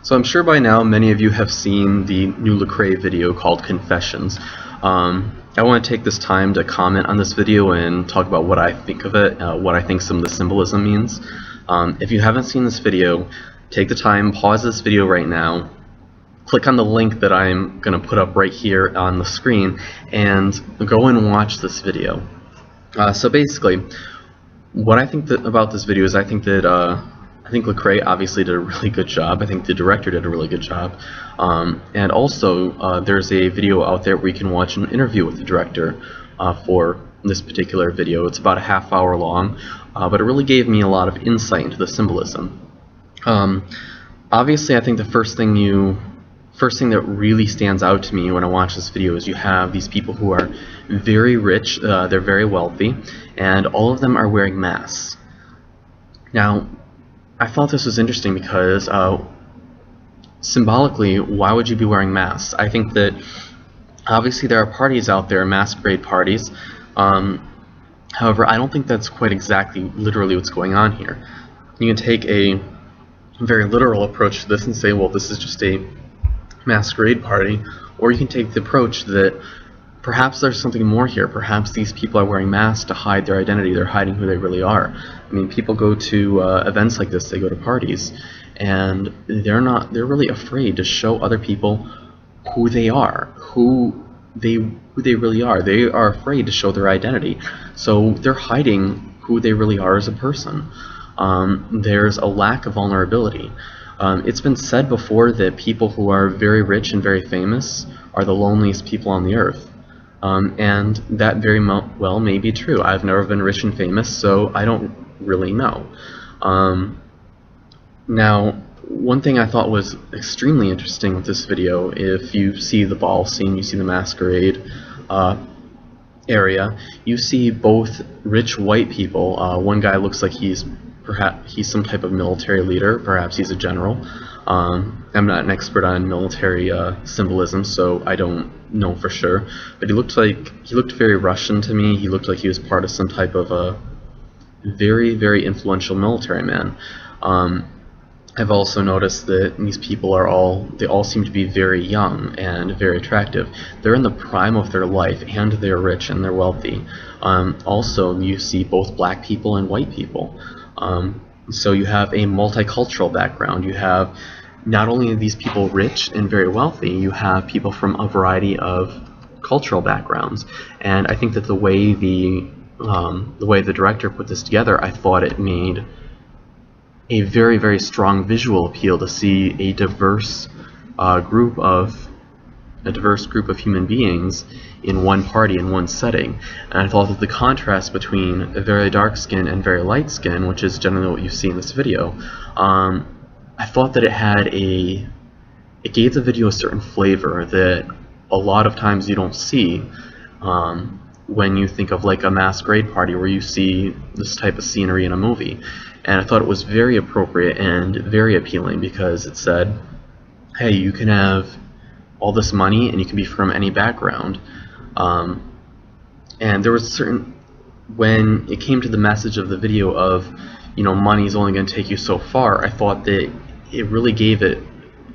So I'm sure by now many of you have seen the new Lecrae video called Confessions. I want to take this time to comment on this video and talk about what I think of it, what I think some of the symbolism means. If you haven't seen this video, take the time, pause this video right now, click on the link that I'm going to put up right here on the screen, and go and watch this video. So basically, what I think about this video is I think Lecrae obviously did a really good job. I think the director did a really good job. And also, there's a video out there where you can watch an interview with the director for this particular video. It's about a half-hour long, but it really gave me a lot of insight into the symbolism. Obviously, I think the first thing that really stands out to me when I watch this video is you have these people who are very rich, they're very wealthy, and all of them are wearing masks. Now, I thought this was interesting because symbolically, why would you be wearing masks? I think that obviously there are parties out there, masquerade parties. However, I don't think that's quite exactly literally what's going on here. You can take a very literal approach to this and say, well, this is just a masquerade party, or you can take the approach that perhaps there's something more here. Perhaps these people are wearing masks to hide their identity. They're hiding who they really are. I mean, people go to events like this, they go to parties, and they're really afraid to show other people who they are, who they really are. They are afraid to show their identity. So they're hiding who they really are as a person. There's a lack of vulnerability. It's been said before that people who are very rich and very famous are the loneliest people on the earth. And that very well may be true. I've never been rich and famous, so I don't really know. Now, one thing I thought was extremely interesting with this video, if you see the ball scene, you see the masquerade area, you see both rich white people. One guy looks like perhaps he's some type of military leader, perhaps he's a general. I'm not an expert on military symbolism, so I don't know for sure, but he looked very Russian to me. He looked like he was part of some type of a very, very influential military man. I've also noticed that these people they all seem to be very young and very attractive. They're in the prime of their life, and they're rich and they're wealthy. Also, you see both black people and white people. So you have a multicultural background. You have not only are these people rich and very wealthy, you have people from a variety of cultural backgrounds. And I think that the way the director put this together, I thought it made a very, very strong visual appeal to see a diverse group of human beings in one party, in one setting. And I thought that the contrast between a very dark skin and very light skin, which is generally what you see in this video, I thought that it gave the video a certain flavor that a lot of times you don't see when you think of like a masquerade party where you see this type of scenery in a movie. And I thought it was very appropriate and very appealing because it said, hey, you can have all this money and you can be from any background. And there was when it came to the message of the video of, money is only going to take you so far, I thought that it really gave it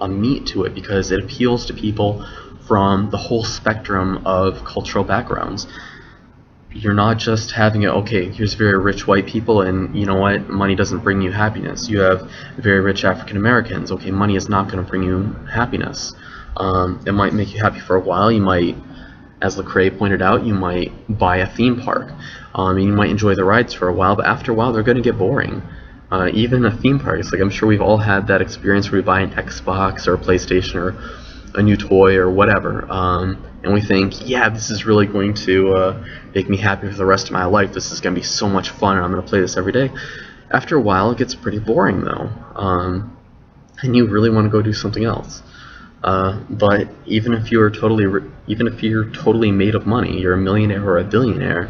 a meat to it because it appeals to people from the whole spectrum of cultural backgrounds. You're not just having it, okay, here's very rich white people and you know what, money doesn't bring you happiness. You have very rich African Americans, okay, money is not going to bring you happiness. It might make you happy for a while. You might, as Lecrae pointed out, you might buy a theme park. And you might enjoy the rides for a while, but after a while they're going to get boring. Even a theme park, it's like I'm sure we've all had that experience where we buy an Xbox or a PlayStation or a new toy or whatever, and we think, yeah, this is really going to make me happy for the rest of my life. This is going to be so much fun, and I'm going to play this every day. After a while, it gets pretty boring though, and you really want to go do something else. But even if you're totally made of money, you're a millionaire or a billionaire,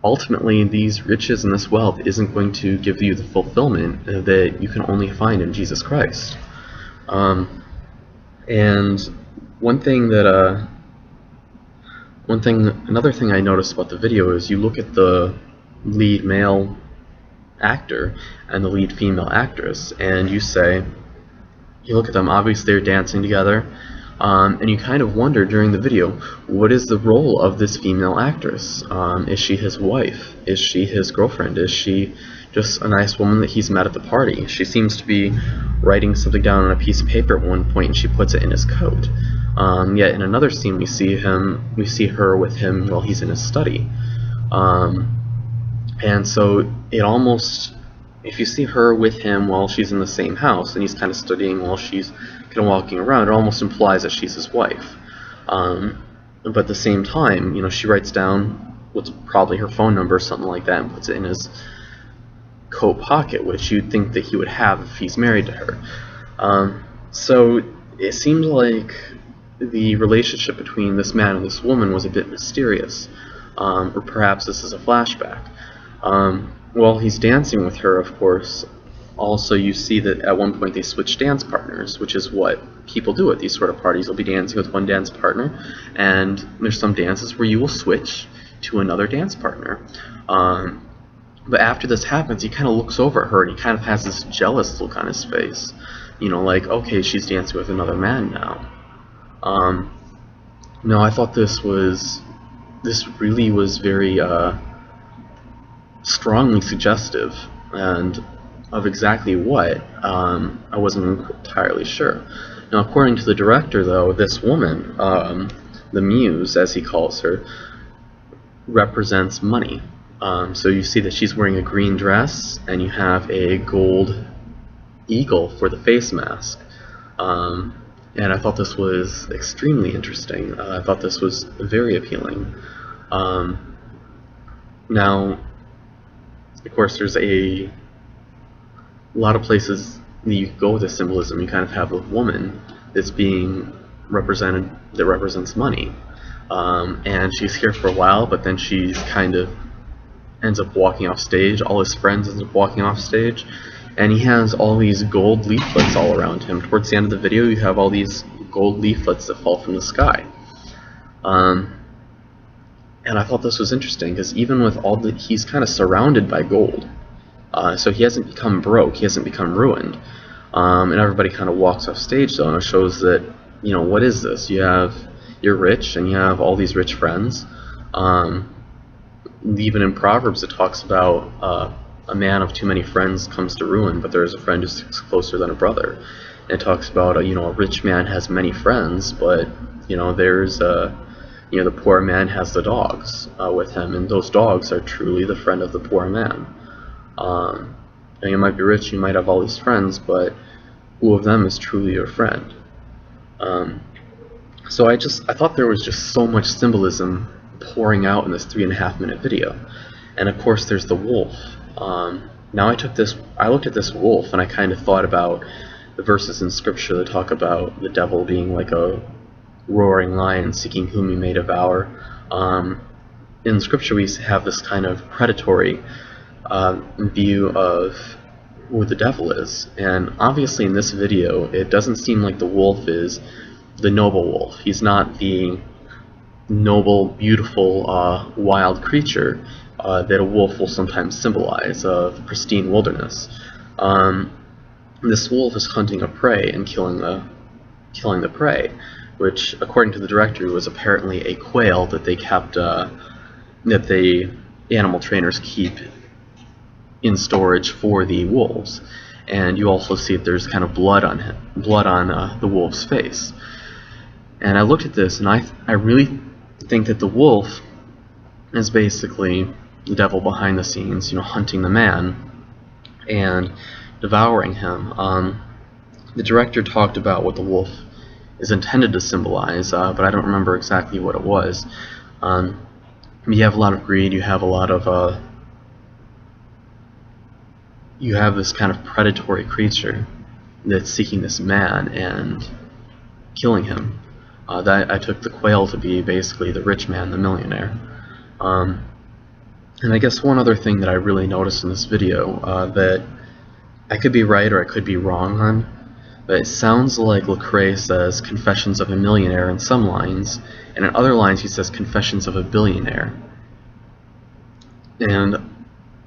ultimately these riches and this wealth isn't going to give you the fulfillment that you can only find in Jesus Christ. And another thing I noticed about the video is you look at the lead male actor and the lead female actress, and you look at them, obviously they're dancing together, and you kind of wonder during the video, what is the role of this female actress? Is she his wife? Is she his girlfriend? Is she just a nice woman that he's met at the party? She seems to be writing something down on a piece of paper at one point, and she puts it in his coat. Yet in another scene we see her with him while he's in his study. And so it almost, if you see her with him while she's in the same house and he's kind of studying while she's kind of walking around, it almost implies that she's his wife. But at the same time, she writes down what's probably her phone number or something like that and puts it in his coat pocket, which you'd think that he would have if he's married to her. So it seems like the relationship between this man and this woman was a bit mysterious, or perhaps this is a flashback. While he's dancing with her, of course, also you see that at one point they switch dance partners, which is what people do at these sort of parties. You'll be dancing with one dance partner, and there's some dances where you will switch to another dance partner. But after this happens, he kind of looks over at her and he kind of has this jealous look on his face. Like, okay, she's dancing with another man now. No, I thought this really was very strongly suggestive, and of exactly what, I wasn't entirely sure. Now, according to the director, though, this woman, the muse, as he calls her, represents money. So you see that she's wearing a green dress, and you have a gold eagle for the face mask. And I thought this was extremely interesting. I thought this was very appealing. Now, of course, there's a lot of places that you can go with this symbolism. You kind of have a woman that's being represented that represents money. And she's here for a while, but then she kind of ends up walking off stage. All his friends end up walking off stage, and he has all these gold leaflets all around him. Towards the end of the video, you have all these gold leaflets that fall from the sky. And I thought this was interesting, because even with all the, he's kind of surrounded by gold. So he hasn't become broke, he hasn't become ruined. And everybody kind of walks off stage, though, and it shows that, what is this? You're rich, and you have all these rich friends. Even in Proverbs it talks about a man of too many friends comes to ruin, but there is a friend who sticks closer than a brother. And it talks about a rich man has many friends, but there's the poor man has the dogs with him, and those dogs are truly the friend of the poor man. And you might be rich, you might have all these friends, but who of them is truly your friend? So I thought there was just so much symbolism pouring out in this 3.5-minute video. And of course there's the wolf. Now I looked at this wolf and I kind of thought about the verses in scripture that talk about the devil being like a roaring lion seeking whom he may devour. In scripture we have this kind of predatory view of who the devil is, and obviously in this video it doesn't seem like the wolf is the noble wolf. He's not the noble, beautiful, wild creature that a wolf will sometimes symbolize, the pristine wilderness. This wolf is hunting a prey and killing the prey, which, according to the director, was apparently a quail that they kept, that the animal trainers keep in storage for the wolves. And you also see that there's kind of blood on the wolf's face. And I looked at this, and I really think that the wolf is basically the devil behind the scenes, hunting the man and devouring him. The director talked about what the wolf is intended to symbolize, but I don't remember exactly what it was. You have a lot of greed, you have a lot of you have this kind of predatory creature that's seeking this man and killing him. That I took the quail to be basically the rich man, the millionaire. And I guess one other thing that I really noticed in this video that I could be right or I could be wrong on, but it sounds like Lecrae says Confessions of a Millionaire in some lines, and in other lines he says Confessions of a Billionaire. And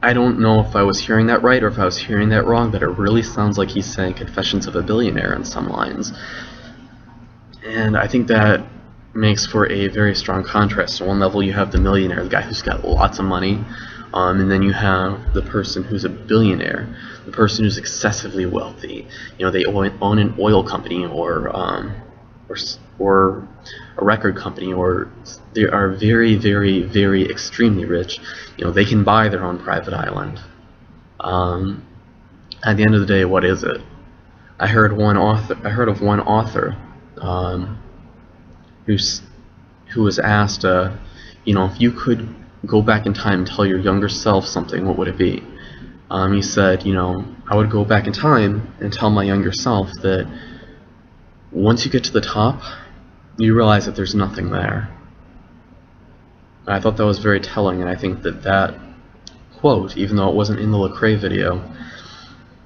I don't know if I was hearing that right or if I was hearing that wrong, but it really sounds like he's saying Confessions of a Billionaire in some lines. And I think that makes for a very strong contrast. On one level you have the millionaire, the guy who's got lots of money, and then you have the person who's a billionaire, the person who's excessively wealthy. You know, they own an oil company or a record company, or they are very, very, very extremely rich. You know, they can buy their own private island. At the end of the day, what is it? I heard of one author who was asked, you know, if you could go back in time and tell your younger self something, what would it be? He said, you know, I would go back in time and tell my younger self that once you get to the top, you realize that there's nothing there. And I thought that was very telling, and I think that that quote, even though it wasn't in the Lecrae video,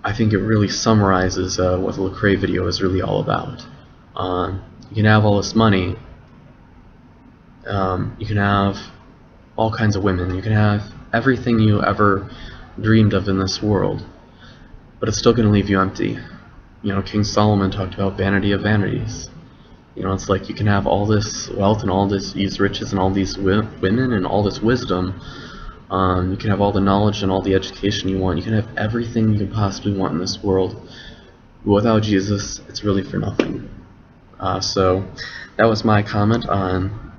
I think it really summarizes what the Lecrae video is really all about. You can have all this money, you can have all kinds of women, you can have everything you ever dreamed of in this world, but it's still going to leave you empty. You know, King Solomon talked about vanity of vanities. You know, it's like you can have all this wealth and all these riches and all these women and all this wisdom. You can have all the knowledge and all the education you want. You can have everything you can possibly want in this world. But without Jesus, it's really for nothing. So that was my comment on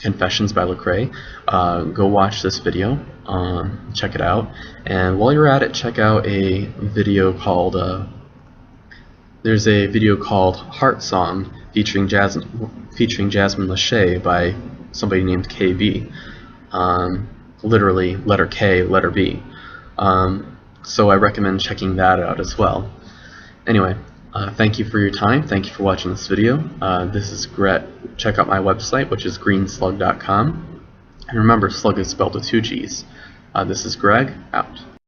Confessions by Lecrae. Go watch this video. Check it out. And while you're at it, check out a video called... there's a video called Heart Song featuring Jasmine Lecrae by somebody named KB. Literally letter K, letter B. So I recommend checking that out as well. Anyway, thank you for your time. Thank you for watching this video. This is Gret. Check out my website, which is greenslug.com. And remember, slug is spelled with 2 G's. This is Greg, out.